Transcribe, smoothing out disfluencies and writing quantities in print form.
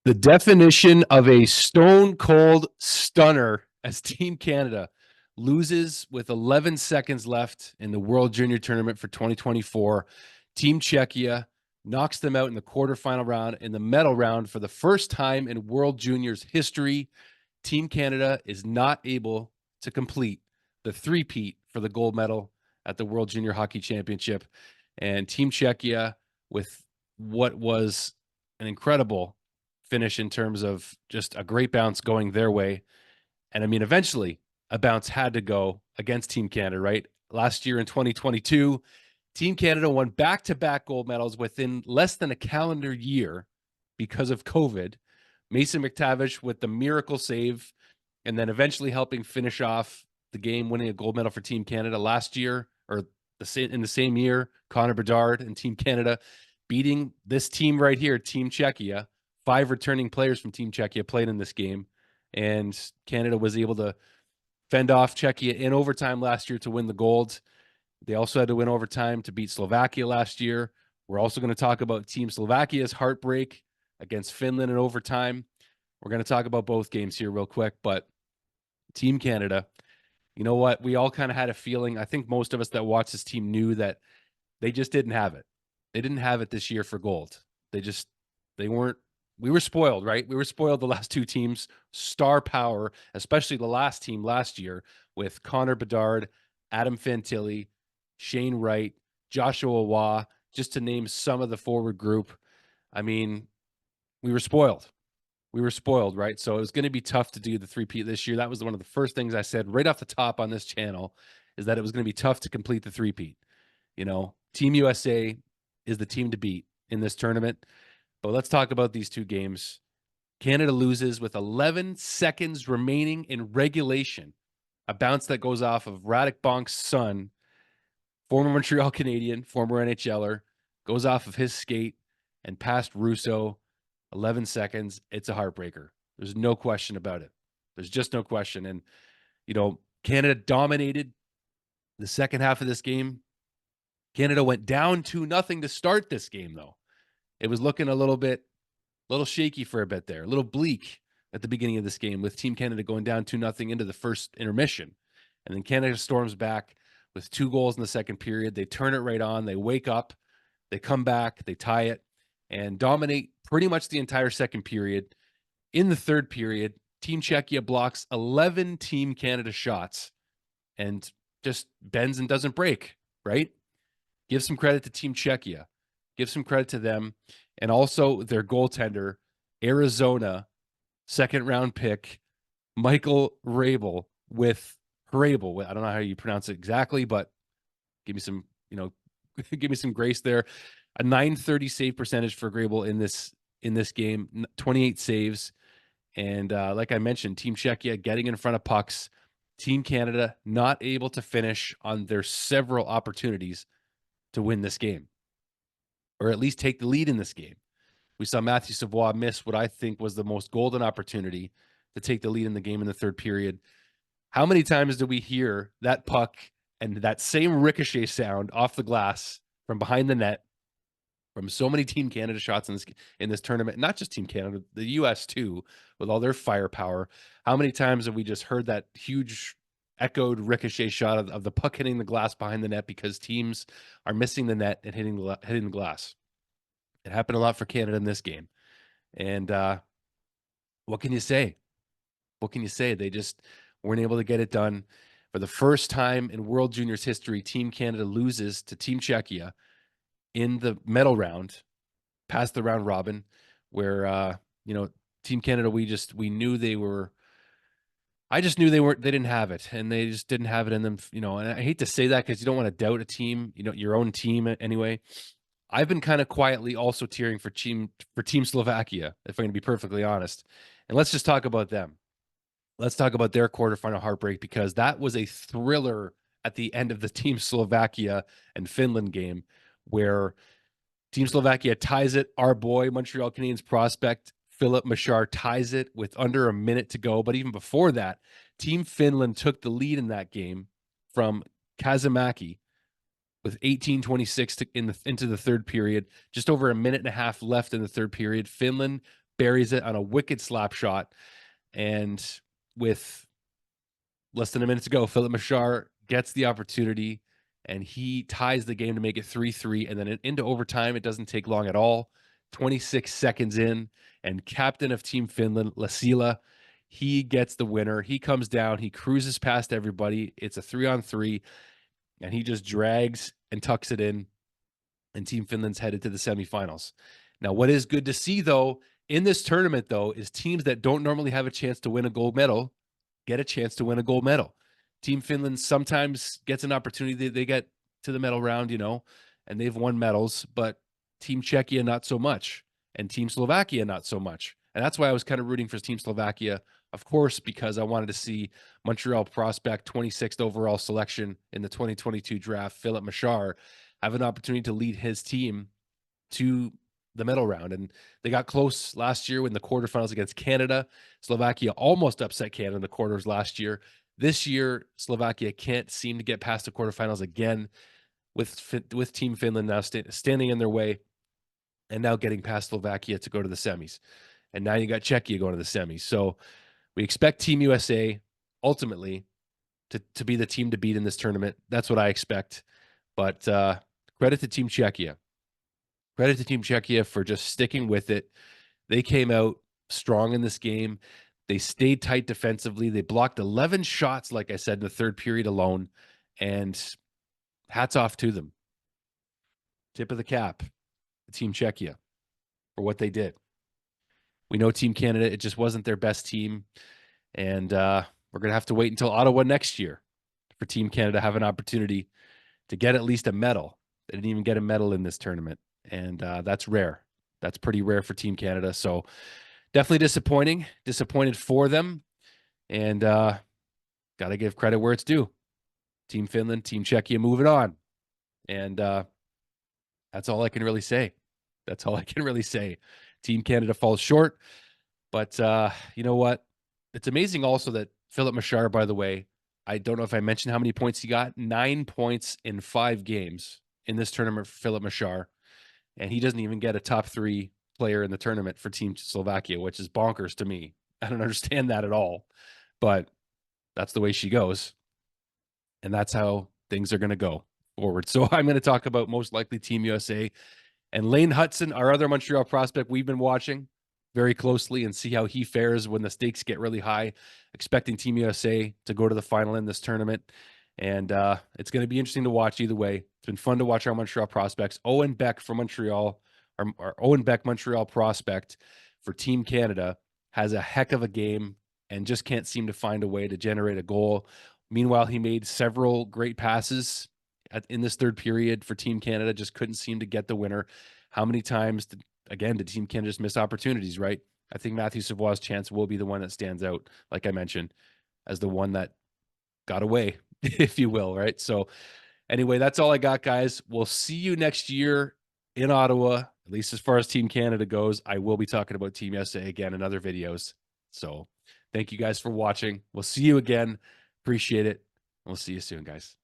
The definition of a stone cold stunner as Team Canada loses with 11 seconds left in the World Junior Tournament for 2024. Team Czechia knocks them out in the quarterfinal round. In the medal round, for the first time in World Juniors history, Team Canada is not able to complete the three-peat for the gold medal at the World Junior Hockey Championship. And Team Czechia, with what was an incredible finish in terms of just a great bounce going their way. And I mean, eventually a bounce had to go against Team Canada, right? Last year in 2022, Team Canada won back-to-back gold medals within less than a calendar year because of COVID. Mason McTavish with the miracle save, and then eventually helping finish off the game, winning a gold medal for Team Canada last year, or in the same year. Connor Bedard and Team Canada beating this team right here, Team Czechia. 5 returning players from Team Czechia played in this game, and Canada was able to fend off Czechia in overtime last year to win the gold. They also had to win overtime to beat Slovakia last year. We're also going to talk about Team Slovakia's heartbreak against Finland in overtime. We're going to talk about both games here real quick, but Team Canada, you know what? We all kind of had a feeling. I think most of us that watched this team knew that they just didn't have it. They didn't have it this year for gold. They weren't. We were spoiled, right? We were spoiled the last two teams. Star power, especially the last team last year with Connor Bedard, Adam Fantilli, Shane Wright, Joshua Waugh, just to name some of the forward group. I mean, we were spoiled. We were spoiled, right? So it was going to be tough to do the three-peat this year. That was one of the first things I said right off the top on this channel, is that it was going to be tough to complete the three-peat. You know, Team USA is the team to beat in this tournament. But let's talk about these two games. Canada loses with 11 seconds remaining in regulation. A bounce that goes off of Radek Bonk's son, former Montreal Canadian, former NHLer, goes off of his skate and past Russo. 11 seconds. It's a heartbreaker. There's no question about it. There's just no question. And, you know, Canada dominated the second half of this game. Canada went down 2-0 to start this game, though. It was looking a little shaky for a bit there, a little bleak at the beginning of this game with Team Canada going down 2-0 into the first intermission. And then Canada storms back with 2 goals in the second period. They turn it right on. They wake up. They come back. They tie it and dominate pretty much the entire second period. In the third period, Team Czechia blocks 11 Team Canada shots and just bends and doesn't break, right? Give some credit to Team Czechia. Give some credit to them. And also their goaltender, Arizona, second-round pick, Michael Rabel with Hrabel. I don't know how you pronounce it exactly, but give me some, give me some grace there. A .930 save percentage for Hrabel in this game, 28 saves. And like I mentioned, Team Czechia getting in front of pucks. Team Canada not able to finish on their several opportunities to win this game, or at least take the lead in this game. We saw Matthew Savoie miss what I think was the most golden opportunity to take the lead in the game in the third period. How many times do we hear that puck and that same ricochet sound off the glass from behind the net from so many Team Canada shots in this tournament? Not just Team Canada, the U.S. too, with all their firepower. How many times have we just heard that huge echoed ricochet shot of the puck hitting the glass behind the net because teams are missing the net and hitting the glass? It happened a lot for Canada in this game. And what can you say? What can you say? They just weren't able to get it done. For the first time in World Juniors history, Team Canada loses to Team Czechia in the medal round, past the round robin, where Team Canada, we knew they were. I just knew they didn't have it, and they just didn't have it in them. And I hate to say that because you don't want to doubt a team, your own team anyway. I've been kind of quietly also cheering for Team Slovakia, if I'm going to be perfectly honest. And let's just talk about them. Let's talk about their quarterfinal heartbreak, because that was a thriller at the end of the Team Slovakia and Finland game, where Team Slovakia ties it. Our boy, Montreal Canadiens prospect, Philip Machar, ties it with under a minute to go. But even before that, Team Finland took the lead in that game from Kazimaki with 18:26 into the third period. Just over a minute and a half left in the third period. Finland buries it on a wicked slap shot. And with less than a minute to go, Philip Machar gets the opportunity and he ties the game to make it 3-3. And then into overtime, it doesn't take long at all. 26 seconds in, and captain of Team Finland, Lasila, he gets the winner. He comes down, he cruises past everybody. It's a 3-on-3, and he just drags and tucks it in, and Team Finland's headed to the semifinals. Now, what is good to see, though, in this tournament, though, is teams that don't normally have a chance to win a gold medal get a chance to win a gold medal. Team Finland sometimes gets an opportunity. They get to the medal round, and they've won medals, but Team Czechia, not so much, and Team Slovakia, not so much. And that's why I was kind of rooting for Team Slovakia, of course, because I wanted to see Montreal prospect, 26th overall selection in the 2022 draft, Philip Machar, have an opportunity to lead his team to the medal round. And they got close last year in the quarterfinals against Canada. Slovakia almost upset Canada in the quarters last year. This year, Slovakia can't seem to get past the quarterfinals again, with Team Finland now standing in their way, and now getting past Slovakia to go to the semis. And now you got Czechia going to the semis. So we expect Team USA ultimately to be the team to beat in this tournament. That's what I expect. But credit to Team Czechia. Credit to Team Czechia for just sticking with it. They came out strong in this game. They stayed tight defensively. They blocked 11 shots, like I said, in the third period alone. And hats off to them. Tip of the cap to Team Czechia for what they did. We know Team Canada, it just wasn't their best team. And we're going to have to wait until Ottawa next year for Team Canada to have an opportunity to get at least a medal. They didn't even get a medal in this tournament. And that's rare. That's pretty rare for Team Canada. So definitely disappointed for them. And got to give credit where it's due. Team Finland, Team Czechia moving on. And that's all I can really say. That's all I can really say. Team Canada falls short. But you know what? It's amazing also that Philip Machar, by the way, I don't know if I mentioned how many points he got. 9 points in 5 games in this tournament for Philip Machar. And he doesn't even get a top 3 player in the tournament for Team Slovakia, which is bonkers to me. I don't understand that at all. But that's the way she goes. And that's how things are going to go forward. So I'm going to talk about most likely Team USA. And Lane Hudson, our other Montreal prospect, we've been watching very closely and see how he fares when the stakes get really high. Expecting Team USA to go to the final in this tournament. And it's going to be interesting to watch either way. It's been fun to watch our Montreal prospects. Owen Beck from Montreal, our Owen Beck Montreal prospect for Team Canada, has a heck of a game and just can't seem to find a way to generate a goal. Meanwhile, he made several great passes in this third period for Team Canada, just couldn't seem to get the winner. How many times, did Team Canada just miss opportunities, right? I think Matthew Savoie's chance will be the one that stands out, like I mentioned, as the one that got away, if you will, right? So anyway, that's all I got, guys. We'll see you next year in Ottawa, at least as far as Team Canada goes. I will be talking about Team USA again in other videos. So thank you guys for watching. We'll see you again. Appreciate it. We'll see you soon, guys.